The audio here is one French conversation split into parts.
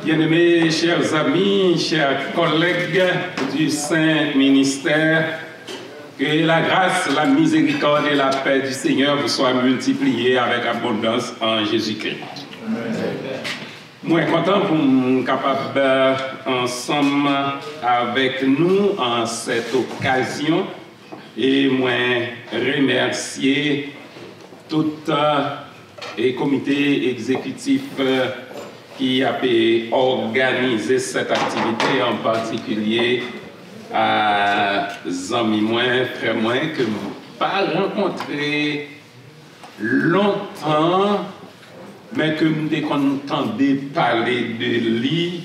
Bien-aimés, chers amis, chers collègues du Saint Ministère, que la grâce, la miséricorde et la paix du Seigneur vous soient multipliées avec abondance en Jésus-Christ. Moi, content pour nous capable ensemble avec nous en cette occasion et moi remercier tout le comité exécutif qui a organisé cette activité, en particulier à amis moins, frères moins, que nous pas rencontré longtemps, mais que nous entendons parler de lui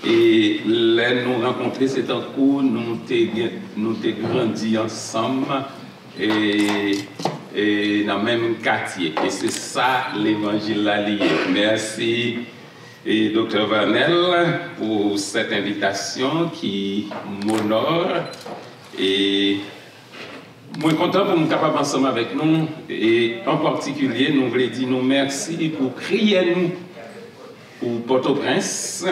et là nous rencontrer, c'est un coup, nous avons grandi ensemble et dans le même quartier. Et c'est ça l'évangile là lié. Merci. Et Dr. Vanel pour cette invitation qui m'honore et moi content pour nous capable ensemble avec nous et en particulier nous voulons dire nous merci pour prier nous pour Port-au-Prince,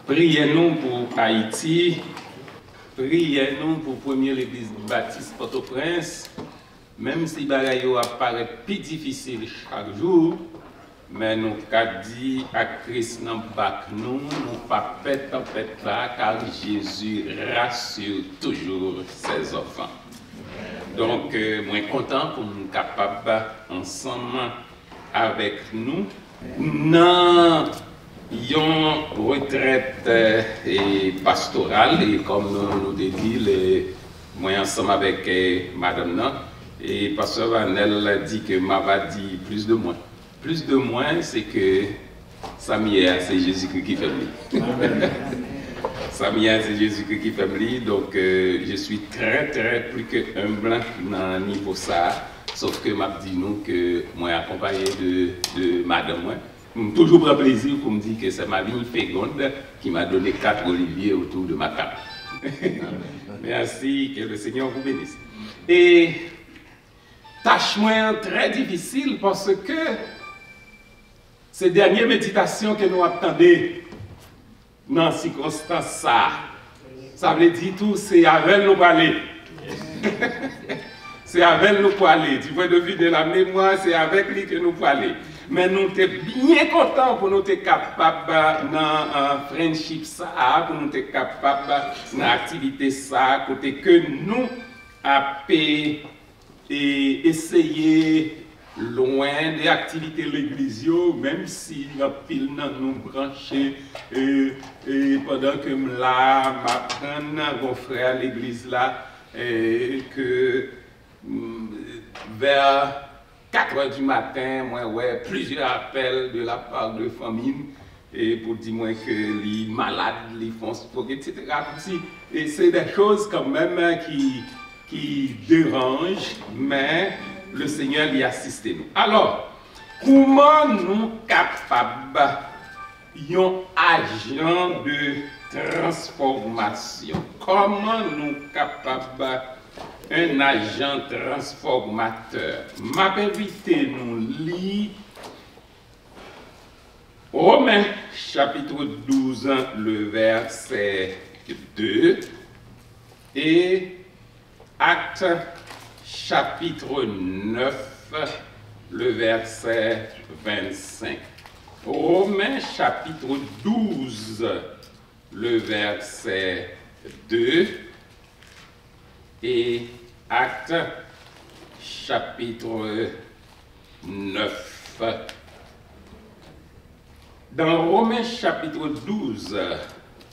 priez nous pour Haïti, priez nous pour première l'église baptiste Port-au-Prince, même si bagaille apparaît plus difficile chaque jour. Mais nous avons dit à Christ dans nous pas pète là, car Jésus rassure toujours ses enfants. Donc, moi content pour nous capables ensemble avec nous dans une retraite pastorale et comme nous dit, moi ensemble avec Madame et Pasteur Vanel dit que m'a dit plus de moi. Plus de moins, c'est que Samia, c'est Jésus-Christ qui fait lui. Samia, c'est Jésus-Christ qui fait lui. Donc, je suis très plus que humble dans le niveau ça. Sauf que m'a dit nous que moi accompagné de madame moi. Toujours prend plaisir pour me dire que c'est ma ligne féconde qui m'a donné 4 oliviers autour de ma cape. Merci, que le Seigneur vous bénisse. Et tâche moins très difficile parce que ces dernières méditations que nous attendons dans ces circonstances, ça veut dire tout, c'est avec nous pour aller. C'est avec nous pour aller. Du point de vue de la mémoire, c'est avec lui que nous pour aller. Mais nous sommes bien contents pour nous être capables dans friendship, pour nous être capables dans l'activité, côté que nous avons essayé loin des activités de l'église, même si la pile nous branché et pendant que là, m'apprendre mon frère à l'église là, que vers 4 h du matin, moi, ouais, plusieurs appels de la part de famille et pour dire moi que les malades, les font sport, etc. Et c'est des choses quand même qui dérangent, mais le Seigneur y assiste nous. Alors, comment nous capables un agent de transformation? Comment nous capables un agent transformateur? M'a invité nous lire Romains chapitre 12, le verset 2 et Actes chapitre 9, le verset 25. Romains chapitre 12, le verset 2 et Actes chapitre 9. Dans Romains chapitre 12,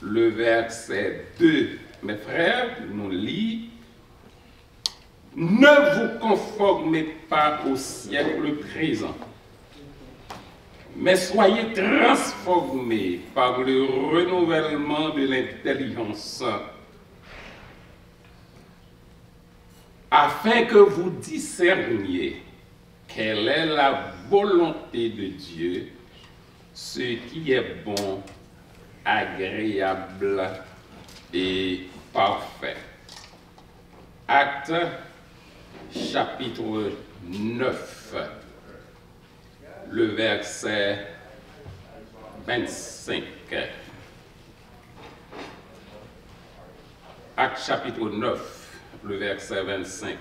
le verset 2, mes frères, nous lisons: ne vous conformez pas au siècle présent, mais soyez transformés par le renouvellement de l'intelligence, afin que vous discerniez quelle est la volonté de Dieu, ce qui est bon, agréable et parfait. Actes chapitre 9, le verset 25. Actes chapitre 9, le verset 25.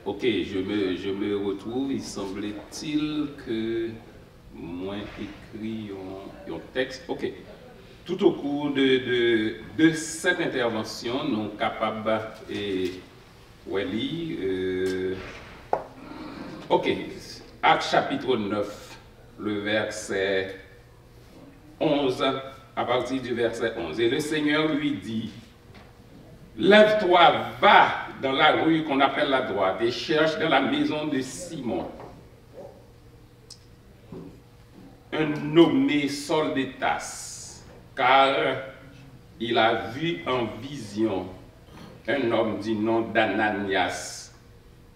Ok, je me retrouve. Il semblait-il que moi écrit un texte. Ok. Tout au cours de cette intervention, nous sommes capables de lire. Ok. Actes chapitre 9, le verset 11, à partir du verset 11. Et le Seigneur lui dit, lève-toi, va dans la rue qu'on appelle la droite et cherche dans la maison de Simon un nommé Soldétas, car il a vu en vision un homme du nom d'Ananias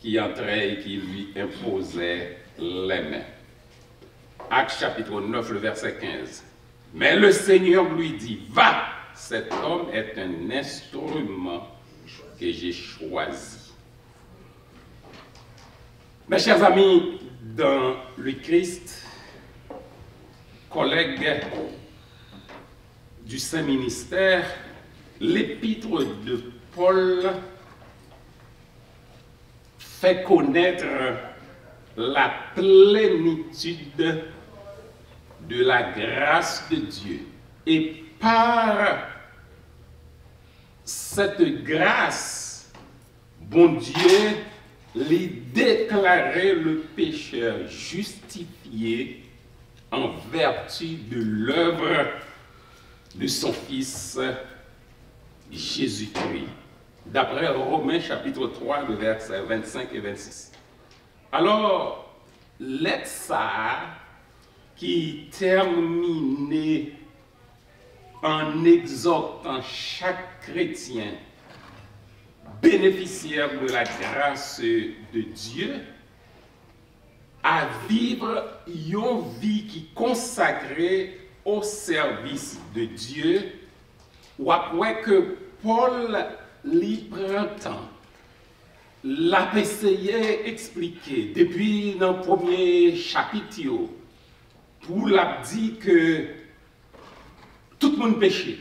qui entrait et qui lui imposait les mains. Actes chapitre 9, le verset 15. Mais le Seigneur lui dit, va, cet homme est un instrument que j'ai choisi. Mes chers amis, dans le Christ, collègues du Saint-Ministère, l'épître de Paul fait connaître la plénitude de la grâce de Dieu. Et par cette grâce, bon Dieu lui déclarait le pécheur justifié en vertu de l'œuvre de son Fils Jésus-Christ. D'après Romains chapitre 3, le verset 25 et 26. Alors, lettre ça qui terminait en exhortant chaque chrétien bénéficiaire de la grâce de Dieu à vivre une vie qui est consacrée au service de Dieu, ou après que Paul l'y prend temps, l'a essayé expliquer depuis dans le premier chapitre, pour l'a dit que tout le monde péché.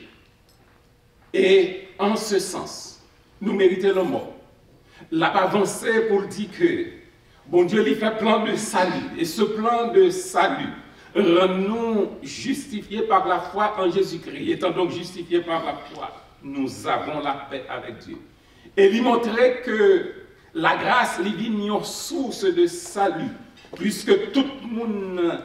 Et en ce sens, nous méritons la mort. L'a avancé pour dire que bon Dieu lui fait plan de salut. Et ce plan de salut rend-nous justifiés par la foi en Jésus-Christ. Étant donc justifiés par la foi, nous avons la paix avec Dieu. Et lui montrer que la grâce est une source de salut, puisque tout le monde,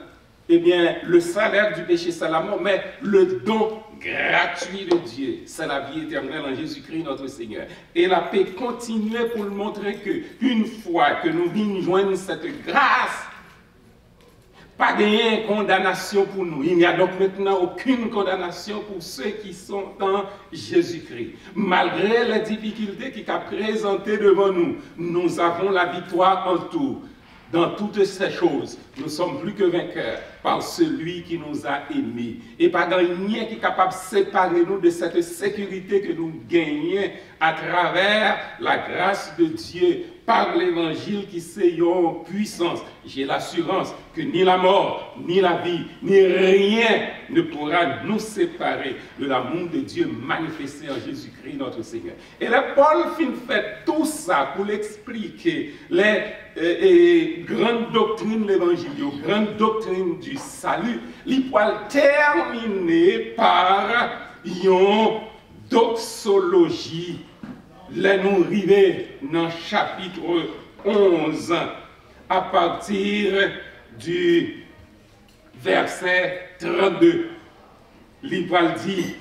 eh bien, le salaire du péché, c'est la mort, mais le don gratuit de Dieu, c'est la vie éternelle en Jésus-Christ notre Seigneur. Et la paix continue pour nous montrer que une fois que nous venons joindre cette grâce, pas de condamnation pour nous. Il n'y a donc maintenant aucune condamnation pour ceux qui sont en Jésus-Christ. Malgré les difficultés qu'il a présentées devant nous, nous avons la victoire en tout. Dans toutes ces choses, nous sommes plus que vainqueurs par celui qui nous a aimés. Et pas rien qui est capable de séparer nous de cette sécurité que nous gagnons à travers la grâce de Dieu, par l'évangile qui c'est une puissance. J'ai l'assurance que ni la mort, ni la vie, ni rien ne pourra nous séparer de l'amour de Dieu manifesté en Jésus-Christ notre Seigneur. Et là, Paul fait tout ça pour l'expliquer, les grandes doctrines de l'évangile, les grandes doctrines du salut, il peut terminer par une doxologie. Là, nous arrivons dans le chapitre 11, à partir du verset 32. L'Ivoire dit,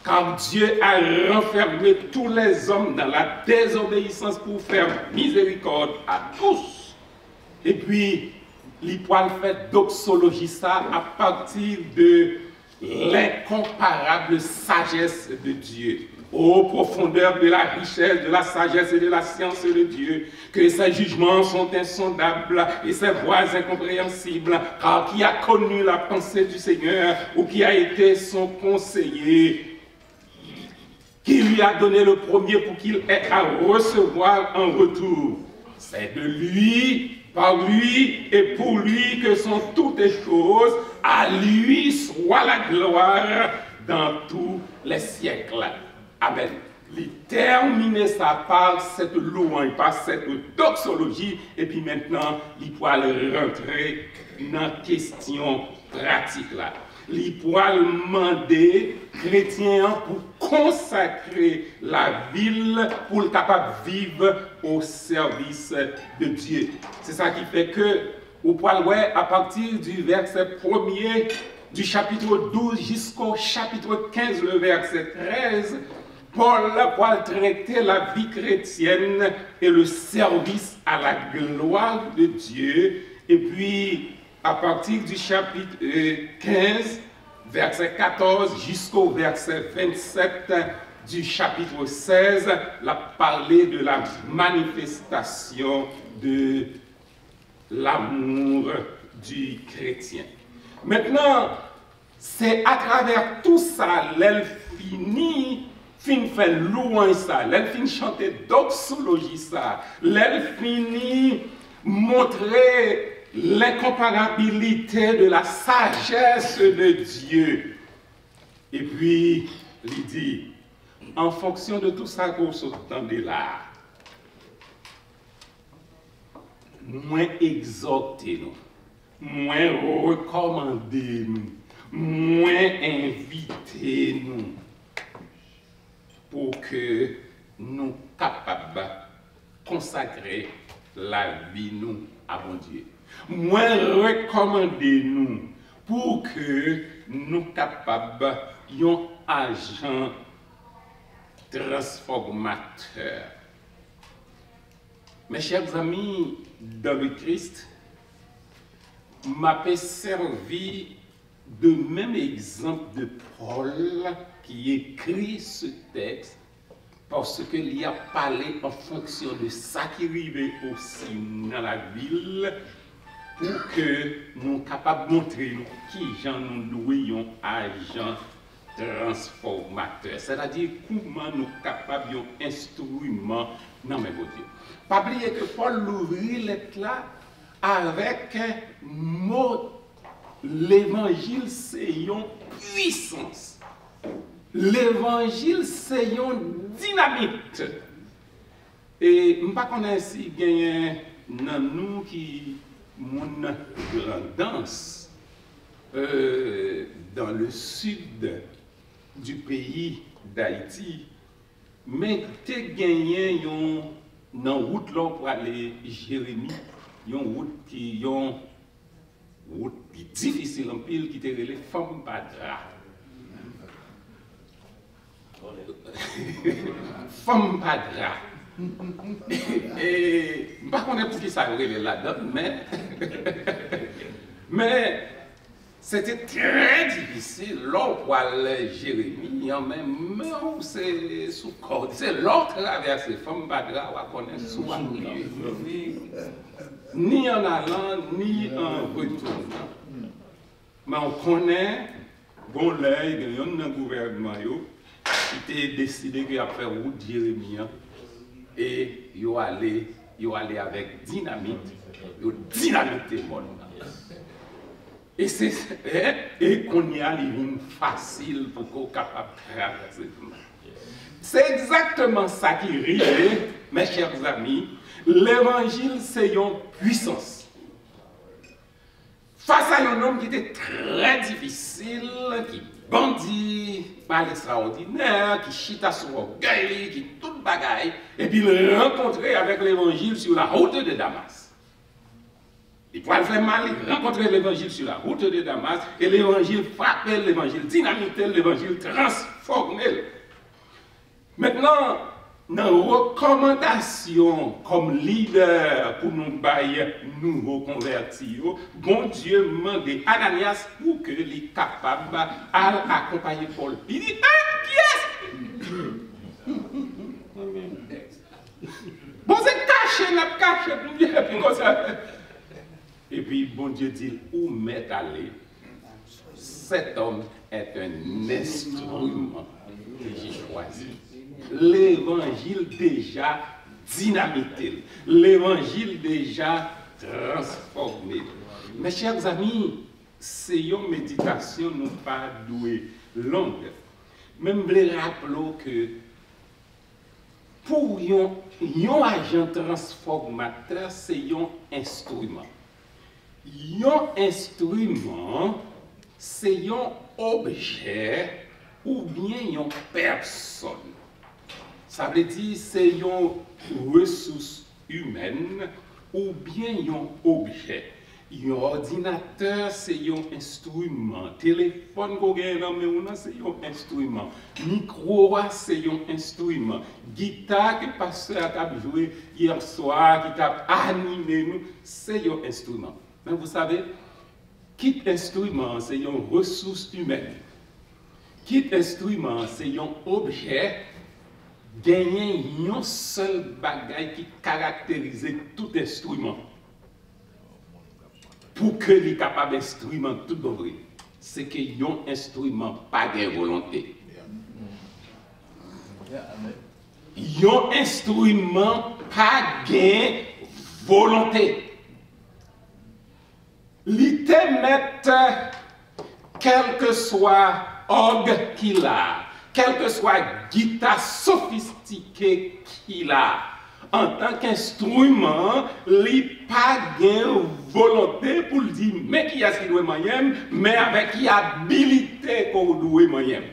car Dieu a renfermé tous les hommes dans la désobéissance pour faire miséricorde à tous. Et puis, l'Ivoire fait doxologie ça à partir de l'incomparable sagesse de Dieu. Ô profondeur de la richesse, de la sagesse et de la science de Dieu, que ses jugements sont insondables et ses voies incompréhensibles, car qui a connu la pensée du Seigneur ou qui a été son conseiller, qui lui a donné le premier pour qu'il ait à recevoir en retour. C'est de lui, Par lui et pour lui que sont toutes les choses, à lui soit la gloire dans tous les siècles. Amen. Il termine ça par cette louange, par cette doxologie, et puis maintenant, il pourra rentrer dans la question pratique là. Il pourra demander chrétien pour consacrer la ville pour le capable de vivre au service de Dieu. C'est ça qui fait que, au point à partir du verset 1er du chapitre 12 jusqu'au chapitre 15, le verset 13, Paul va traiter la vie chrétienne et le service à la gloire de Dieu. Et puis, à partir du chapitre 15, verset 14 jusqu'au verset 27 du chapitre 16, la parler de la manifestation de l'amour du chrétien. Maintenant, c'est à travers tout ça, l'elle finit, fait louange ça, l'elle finit chanter doxologie ça, l'elle finit montrer l'incomparabilité de la sagesse de Dieu. Et puis, il dit, en fonction de tout ça qu'on s'entendait là, moins exhortez-nous, moins recommandez-nous, moins invitez-nous pour que nous capables de consacrer la vie nous à mon Dieu. Moins recommandez-nous pour que nous capables un agent transformateur. Mes chers amis, dans le Christ, m'a servi de même exemple de Paul qui écrit ce texte parce qu'il a parlé en fonction de ça qui arrivait aussi dans la ville pour que nous soyons capables de montrer qui j'en nous louons agent transformateur. C'est-à-dire comment nous sommes capables d'instrument dans mes beaux Dieu. Pas oublier que Paul l'ouvrit lettre là avec mot l'évangile c'est une puissance. L'évangile c'est une dynamite. Et je ne sais pas si nous qui mon grandance dans le sud du pays d'Haïti, mais tu as gagné une route là pour aller Jérémie, une route qui est difficile en pile, qui te relève femme padra. Femme padra. Et je ne sais pas pour qui ça relève là-dedans, mais c'était très difficile, l'autre pour aller Jérémie, en même temps, c'est sous corde. C'est l'autre traversée, femme badra, on connaît souvent, ni en allant, ni en retournant. Mais on connaît, bon l'œil, il y a un gouvernement qui a décidé qu'il a fait route Jérémie, et il allé avec dynamite, il a dynamité le monde. Et qu'on y a une facile pour qu'on soit capable de traverser. C'est exactement ça qui arrive, mes chers amis. L'évangile, c'est une puissance. Face à un homme qui était très difficile, qui bandit, pas l'extraordinaire, qui chita sur orgueil, qui tout bagaille, et puis il rencontrait avec l'évangile sur la route de Damas. Il pouvait faire mal, il rencontrait l'évangile sur la route de Damas, et l'évangile frappait, l'évangile dynamitait, l'évangile transformait. Maintenant, dans recommandation comme leader pour nous bailler nouveaux convertis, bon Dieu demande Ananias pour que les capables d'accompagner Paul. Il dit, qui est-ce? Bon, c'est caché, puis comme ça. Et puis, bon Dieu dit, où m'est allé? Cet homme est un instrument que j'ai choisi. L'évangile déjà dynamité. L'évangile déjà transformer. Mes chers amis, c'est une méditation nous pas douée longue. Même les rappeler que pour un agent transformateur, c'est un instrument. Un instrument, c'est un objet ou bien une personne. Ça veut dire c'est une ressource humaine ou bien un objet. Un ordinateur, c'est un instrument. Téléphone qu'on a, c'est un instrument. Micro, c'est un instrument. Guitare que le pasteur a joué hier soir, qui a animé nous, c'est un instrument. Mais vous savez, qui instrument, c'est une ressource humaine. Qui instrument, c'est un objet. Gagner un seul bagage qui caractérise tout instrument. Pour que les capables d'instrument tout vrai, c'est que un instrument pas de volonté. Un instrument pas de volonté. L'ité mettre quel que soit orgue qu'il a, quel que soit guitare sophistiquée qu'il a, en tant qu'instrument, il n'a pas de volonté pour dire, mais qui est-ce qui doit moi-même, mais avec qui habilité qu'on doit moi-même.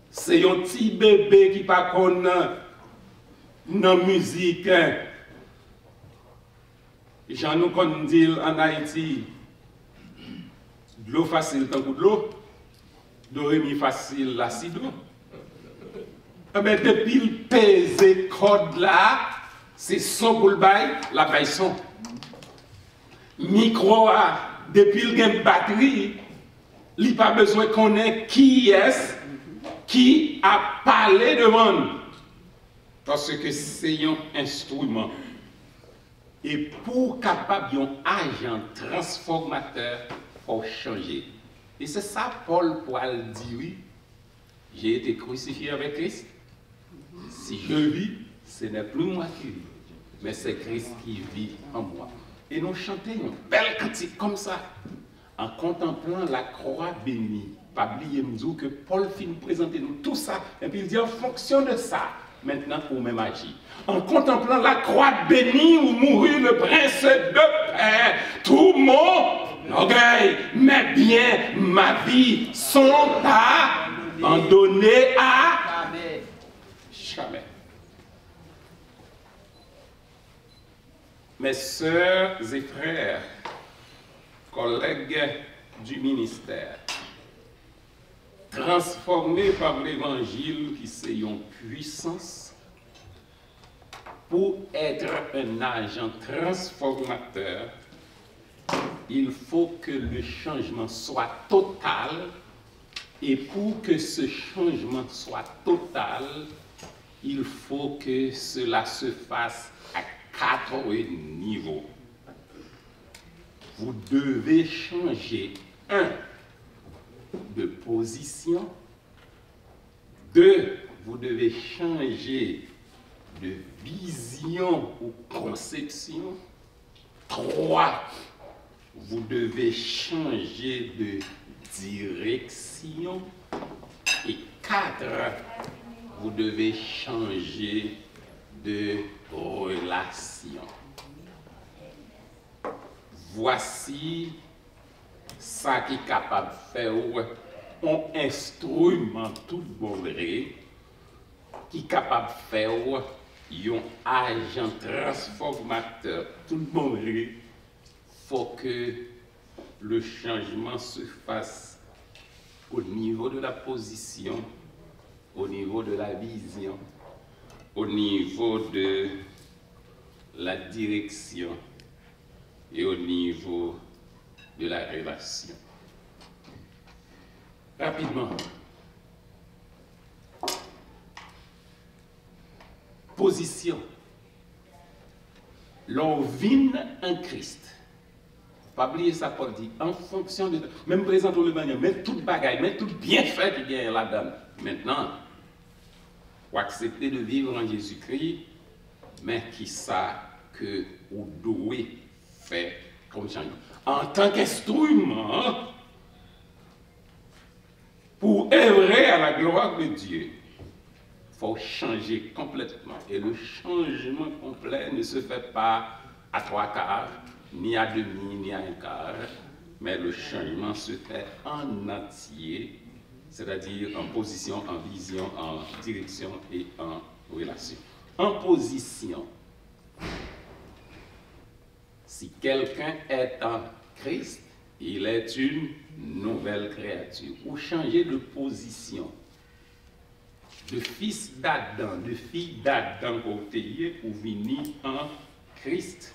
C'est un petit bébé qui pas connaît la musique. J'en nous connais dit en Haïti, de l'eau facile tant que de l'eau, de facile l'acide. Mais depuis le pèse code là, c'est son pour le bail, la bail son. Micro, depuis le gain batterie, il n'y a pas besoin qu'on ait qui est qui a parlé devant. Parce que c'est un instrument. Et pour capable un agent transformateur, il faut changer. Et c'est ça Paul Poil dit, oui, j'ai été crucifié avec Christ. Si je vis, ce n'est plus moi qui vis, mais c'est Christ qui vit en moi. Et nous chantons une belle cantique comme ça, en contemplant la croix bénie. Pas oublier que Paul finit de présenter nous tout ça, et puis il dit en fonction de ça, maintenant pour même agir. En contemplant la croix bénie où mourut le prince de paix, tout mon orgueil, mes biens, ma vie sont à en donner à jamais. Mes sœurs et frères, collègues du ministère, transformés par l'évangile qui c'est une puissance pour être un agent transformateur, il faut que le changement soit total. Et pour que ce changement soit total, il faut que cela se fasse à 4 niveaux. Vous devez changer, 1, de position, 2, vous devez changer de vision ou conception, 3, vous devez changer de direction, et 4, vous devez changer de relation. Voici ça qui est capable de faire un instrument tout bourré, qui est capable de faire un agent transformateur tout bourré. Il faut que le changement se fasse au niveau de la position, au niveau de la vision, au niveau de la direction et au niveau de la relation. Rapidement. Position. L'on vit en Christ. Pas oublier ça, Paul dit, en fonction de... Même présent le manière, mais tout bagaille, mais tout bien fait qui vient là-dedans. Maintenant, pour accepter de vivre en Jésus-Christ, mais qui ça que vous devez fait comme changement. En tant qu'instrument pour œuvrer à la gloire de Dieu, il faut changer complètement. Et le changement complet ne se fait pas à 3/4, ni à demi, ni à 1/4, mais le changement se fait en entier, c'est-à-dire en position, en vision, en direction et en relation. En position, si quelqu'un est en Christ, il est une nouvelle créature. Ou changer de position. De fils d'Adam, de fille d'Adam côté ou venir en Christ.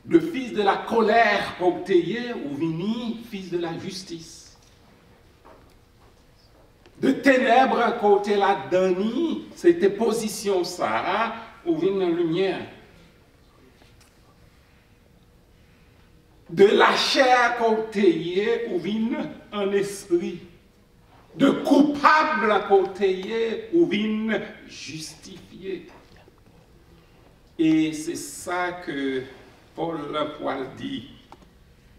Le fils de la colère côté ou venir fils de la justice. De ténèbres côté la Dani, c'était position ça, ou venir en lumière. De la chair côté ou venir en esprit. De coupable à côté ou vin justifié. Et c'est ça que Paul Poil dit,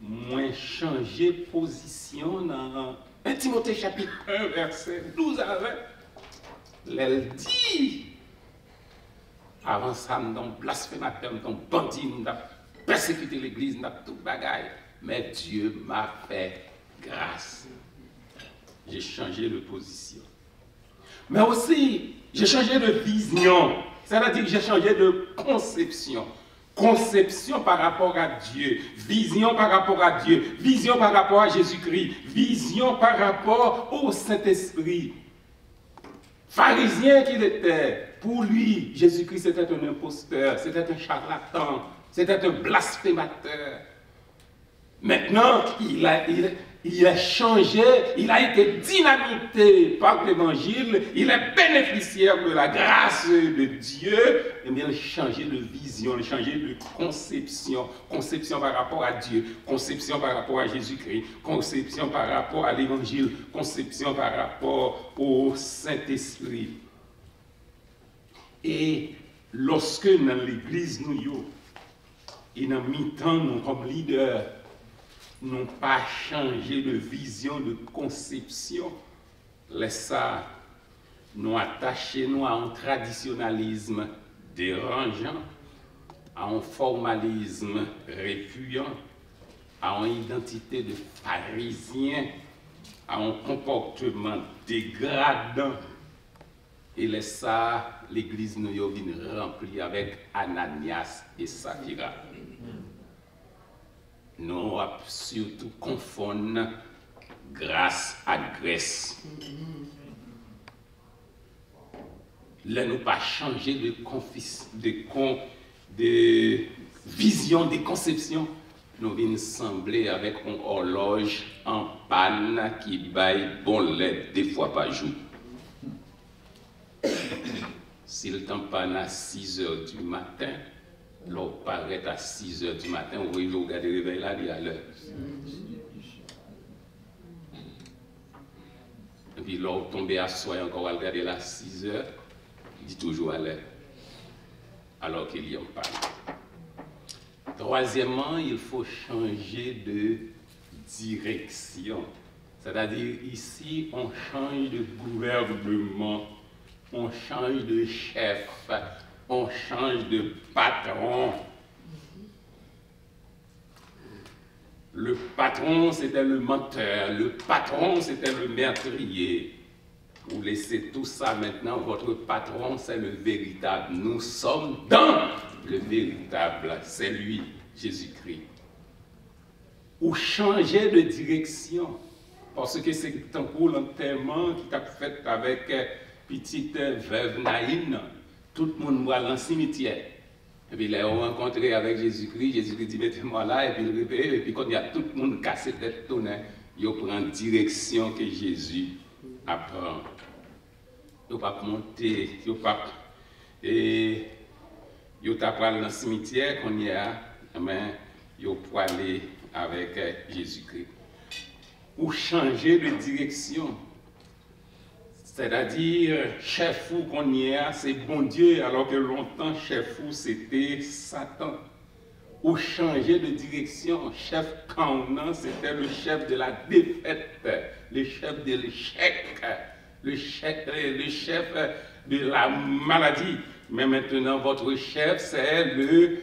moins changer position dans 1 Timothée chapitre 1 verset 12 à 20. Elle dit, avant ça, nous sommes blasphémateurs, nous sommes bandits, nous avons persécuté l'église, nous avons tout bagaille. Mais Dieu m'a fait grâce. J'ai changé de position. Mais aussi, j'ai changé de vision. C'est-à-dire que j'ai changé de conception. Conception par rapport à Dieu. Vision par rapport à Dieu. Vision par rapport à Jésus-Christ. Vision par rapport au Saint-Esprit. Pharisien qu'il était, pour lui, Jésus-Christ était un imposteur, c'était un charlatan, c'était un blasphémateur. Maintenant, il a changé, il a été dynamité par l'évangile, il est bénéficiaire de la grâce de Dieu, et bien il a changé de vision, il a changé de conception, conception par rapport à Dieu, conception par rapport à Jésus-Christ, conception par rapport à l'évangile, conception par rapport au Saint-Esprit. Et lorsque dans l'église nous, et dans mi-temps nous comme leaders, n'ont pas changé de vision, de conception. Laisse ça, nous attacher nous à un traditionnalisme dérangeant, à un formalisme répugnant, à une identité de pharisien, à un comportement dégradant. Et laisse ça, l'église nous vient remplie avec Ananias et Saphira. Nous surtout confondre grâce à graisse. Là, nous pas changer de vision, de conception. Nous venons sembler avec une horloge en panne qui baille bon lait 2 fois par jour. S'il t'en panne à 6 heures du matin, l'on paraît à 6 heures du matin, vous voyez, vous regardez le réveil là, il est à l'heure. Et puis l'on tombe à soi, encore à regarder là 6 heures, il dit toujours à l'heure, alors qu'il y en parle. Troisièmement, il faut changer de direction. C'est-à-dire, ici, on change de gouvernement, on change de chef, on change de patron. Le patron, c'était le menteur. Le patron, c'était le meurtrier. Vous laissez tout ça maintenant. Votre patron, c'est le véritable. Nous sommes dans le véritable. C'est lui, Jésus-Christ. Ou changer de direction. Parce que c'est un coup l'enterrement qui t'a fait avec petite veuve Naïn. Tout le monde voit dans le cimetière. Et puis, ils ont rencontré avec Jésus-Christ. Jésus-Christ dit, mettez-moi là, et puis il réveille. Et puis, quand il y a tout le monde cassé tête tournée, ils prennent direction que Jésus apprend. Ils ne pas monter, ils ne pas. Et ils ne pas dans le cimetière qu'on y a, mais ils pour aller avec Jésus-Christ. Ou changer de direction. C'est-à-dire, chef fou qu'on y a, c'est bon Dieu, alors que longtemps, chef fou, c'était Satan. Ou changer de direction, chef Kaunan, c'était le chef de la défaite, le chef de l'échec, le chef de la maladie. Mais maintenant, votre chef, c'est le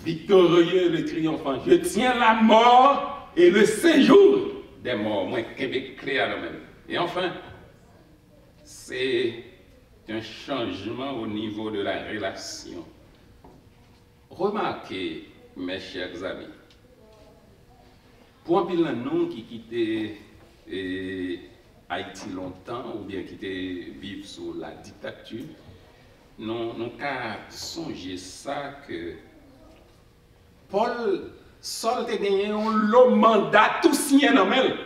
victorieux, le triomphant. Je tiens la mort et le séjour des morts. Moi, Québec clair à même. Et enfin, c'est un changement au niveau de la relation. Remarquez, mes chers amis, pour un pile de nous qui quittent Haïti longtemps ou bien qui vivent sous la dictature, nous avons songé ça que Paul Sol te gagné un mandat tout signé dans elle.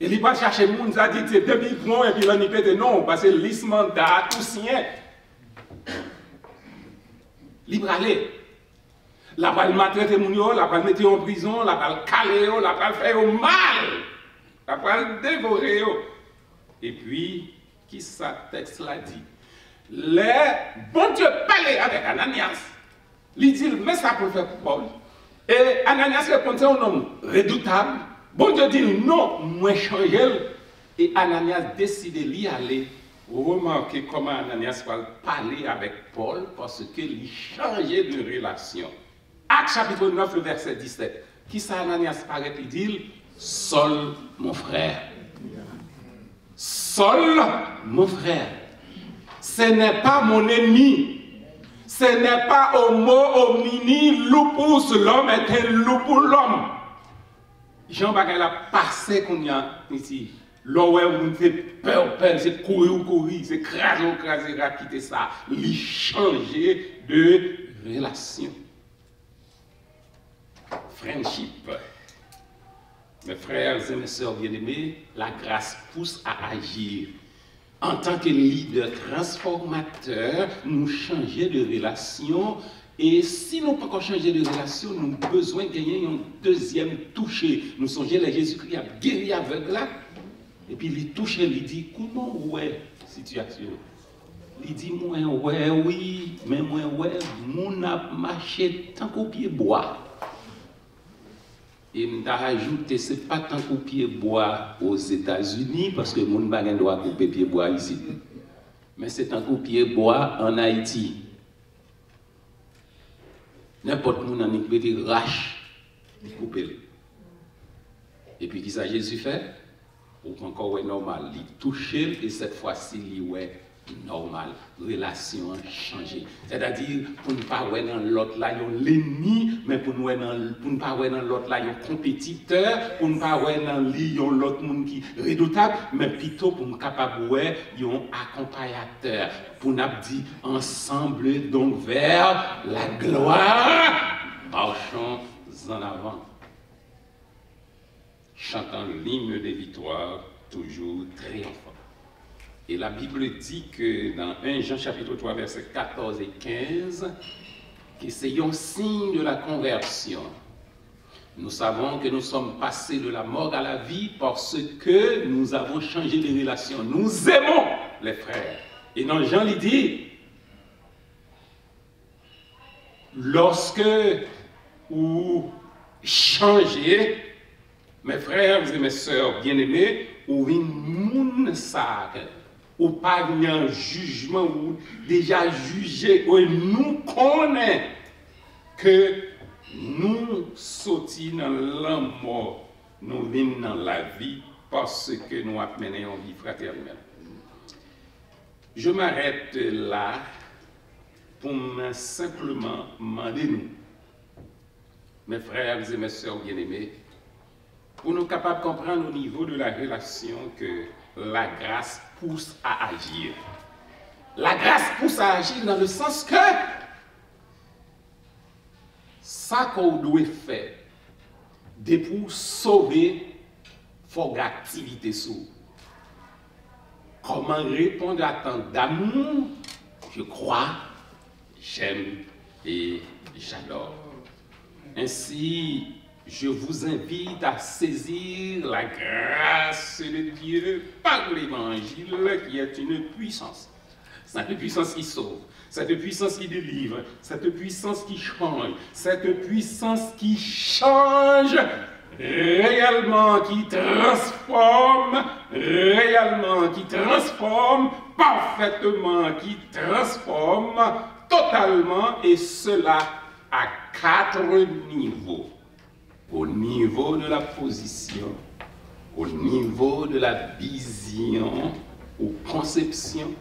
Et il va chercher les gens, il a dit c'est 2000 francs et puis l'on y pète non, parce que le mandat tout signé. Libre aller. La va maltraiter les gens, la va mettre en prison, la va caler, la va faire mal, la va dévorer. Et puis, qui ça texte l'a dit? Les bon Dieu parlait avec Ananias. Il dit, mais ça pour faire Paul. Et Ananias répond, c'est un homme redoutable. Bon Dieu dit, non, moi changer. Et Ananias décide d'y aller. Vous remarquez comment Ananias va parler avec Paul parce qu'il changeait de relation. Acte chapitre 9, le verset 17. Qui ça Ananias paraît et dit, Saul, mon frère. Saul, mon frère. Ce n'est pas mon ennemi. Ce n'est pas homo homini lupus, l'homme est un loup pour l'homme. Jean Bagay a passé qu'on y a ici. L'homme on fait peur, c'est courir, c'est craser, quitter ça. Il changer de relation. Friendship. Mes frères et mes sœurs bien-aimés, la grâce pousse à agir. En tant que leader transformateur, nous changer de relation. Et si nous ne pouvons pas changer de relation, nous avons besoin de gagner un deuxième toucher. Nous songeons que Jésus-Christ a guéri aveugle là. Et puis il touche, il dit, comment ouais situation? Il dit, moi ouais, oui, mais moi ouais, mon a marché tant qu'au pied bois. Et je rajouté, ce n'est pas tant qu'au pied bois aux États-Unis, parce que mon bagage doit couper pied bois ici. Mais c'est tant qu'au pied bois en Haïti. N'importe où, on a une rache, il coupe. Et puis, qu'est-ce que Jésus fait? Ou encore, ouais, normal. Il touche, et cette fois-ci, il est normal. Relation changée. C'est-à-dire, pour ne pas voir dans l'autre là, il y a l'ennemi, mais pour ne pas voir dans l'autre là, il y a un compétiteur, pour ne pas voir dans lui, il y a l'autre monde qui est redoutable, mais plutôt pour ne pas voir, il y a un accompagnateur. Pour nous dire ensemble, donc vers la gloire, marchons en avant. Chantant l'hymne des victoires, toujours triomphant. Et la Bible dit que dans 1 Jean chapitre 3, versets 14 et 15, que c'est un signe de la conversion. Nous savons que nous sommes passés de la mort à la vie parce que nous avons changé de relation. Nous aimons les frères. Et dans Jean, il dit, lorsque vous changez, mes frères et mes sœurs bien-aimés, ou une moun sage, ou pas un jugement, ou déjà jugé, ou nous connaissons que nous sortis dans la mort, nous venons dans la vie parce que nous avons mené une vie fraternelle. Je m'arrête là pour simplement demander nous, mes frères et mes sœurs bien-aimés, pour nous capables de comprendre au niveau de la relation que la grâce pousse à agir. La grâce pousse à agir dans le sens que ça qu'on doit faire, de pour sauver, il faut activité sous. Comment répondre à tant d'amour? Je crois, j'aime et j'adore. Ainsi, je vous invite à saisir la grâce de Dieu par l'Évangile qui est une puissance. Cette puissance qui sauve, cette puissance qui délivre, cette puissance qui change, cette puissance qui change réellement, qui transforme réellement, qui transforme parfaitement, qui transforme totalement, et cela à 4 niveaux. Au niveau de la position, au niveau de la vision, aux conceptions,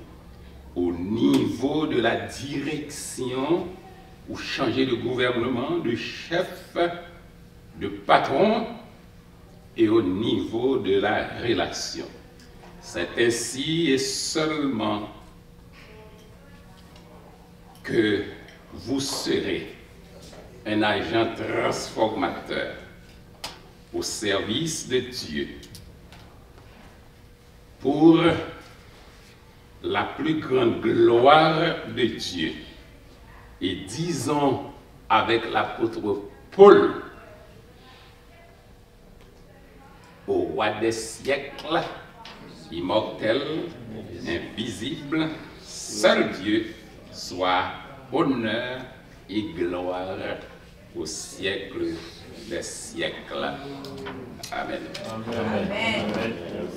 au niveau de la direction, ou changer de gouvernement, de chef, de patron, et au niveau de la relation. C'est ainsi et seulement que vous serez un agent transformateur au service de Dieu pour la plus grande gloire de Dieu. Et disons avec l'apôtre Paul, au roi des siècles, immortel, invisible, seul Dieu, soit honneur et gloire au siècle des siècles. Amen. Amen. Amen.